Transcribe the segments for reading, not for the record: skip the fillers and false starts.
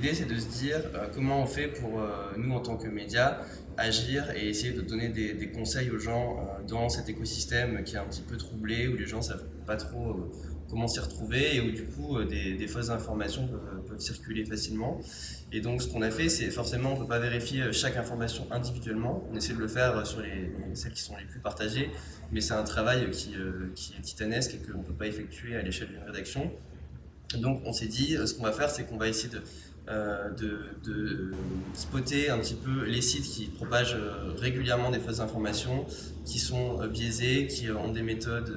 l'idée, c'est de se dire comment on fait pour, nous, en tant que médias, agir et essayer de donner des conseils aux gens dans cet écosystème qui est un petit peu troublé, où les gens ne savent pas trop comment s'y retrouver et où du coup des fausses informations peuvent circuler facilement. Et donc ce qu'on a fait, c'est forcément on ne peut pas vérifier chaque information individuellement, on essaie de le faire sur celles qui sont les plus partagées, mais c'est un travail qui est titanesque et qu'on ne peut pas effectuer à l'échelle d'une rédaction. Donc on s'est dit, ce qu'on va faire, c'est qu'on va essayer de spotter un petit peu les sites qui propagent régulièrement des fausses informations, qui sont biaisées, qui ont des méthodes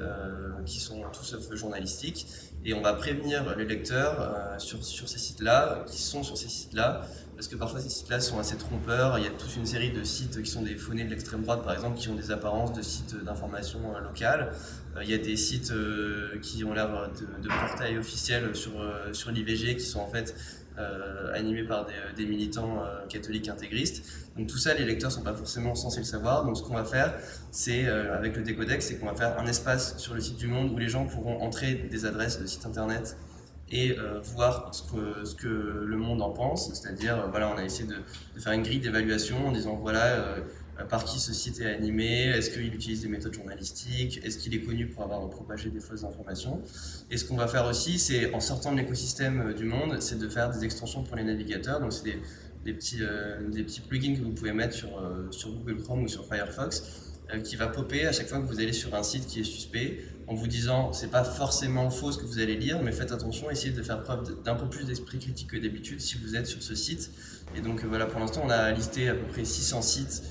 qui sont tout sauf journalistiques. Et on va prévenir les lecteurs sur ces sites-là, qui sont sur ces sites-là, parce que parfois ces sites-là sont assez trompeurs. Il y a toute une série de sites qui sont des faux nez de l'extrême droite, par exemple, qui ont des apparences de sites d'information locales. Il y a des sites qui ont l'air de portails officiels sur l'IVG qui sont en fait animés par des militants catholiques intégristes. Donc tout ça, les lecteurs ne sont pas forcément censés le savoir. Donc ce qu'on va faire, c'est avec le décodex, c'est qu'on va faire un espace sur le site du Monde où les gens pourront entrer des adresses de sites internet et voir ce que le monde en pense. C'est-à-dire, voilà, on a essayé de faire une grille d'évaluation en disant, voilà, par qui ce site est animé, est-ce qu'il utilise des méthodes journalistiques, est-ce qu'il est connu pour avoir propagé des fausses informations. Et ce qu'on va faire aussi, c'est en sortant de l'écosystème du Monde, c'est de faire des extensions pour les navigateurs. Donc c'est des petits plugins que vous pouvez mettre sur Google Chrome ou sur Firefox qui va popper à chaque fois que vous allez sur un site qui est suspect en vous disant c'est pas forcément faux ce que vous allez lire, mais faites attention, essayez de faire preuve d'un peu plus d'esprit critique que d'habitude si vous êtes sur ce site. Et donc voilà, pour l'instant on a listé à peu près 600 sites,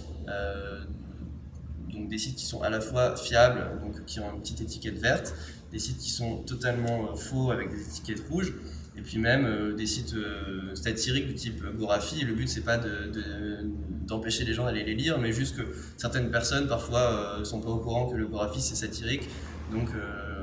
donc des sites qui sont à la fois fiables, donc qui ont une petite étiquette verte, des sites qui sont totalement faux avec des étiquettes rouges, et puis même des sites satiriques du type Gorafi. Le but c'est pas d'empêcher les gens d'aller les lire, mais juste que certaines personnes parfois sont pas au courant que le Gorafi c'est satirique, donc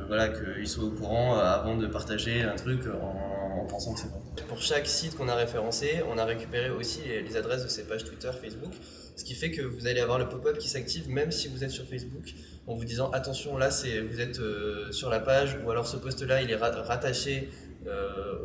voilà, qu'ils soient au courant avant de partager un truc en pensant que c'est vrai. Pour chaque site qu'on a référencé, on a récupéré aussi les adresses de ces pages Twitter, Facebook, ce qui fait que vous allez avoir le pop-up qui s'active même si vous êtes sur Facebook, en vous disant attention, là vous êtes sur la page, ou alors ce post-là il est rattaché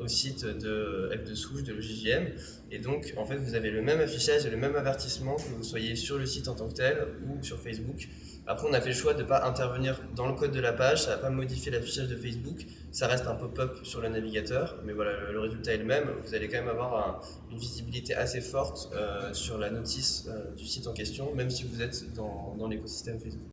au site de F de Souche, de l'OJJM, et donc en fait vous avez le même affichage et le même avertissement que vous soyez sur le site en tant que tel ou sur Facebook. Après on a fait le choix de ne pas intervenir dans le code de la page, ça ne va pas modifier l'affichage de Facebook, ça reste un pop-up sur le navigateur, mais voilà, le résultat est le même. Vous allez quand même avoir une visibilité assez forte sur la notice du site en question, même si vous êtes dans l'écosystème Facebook.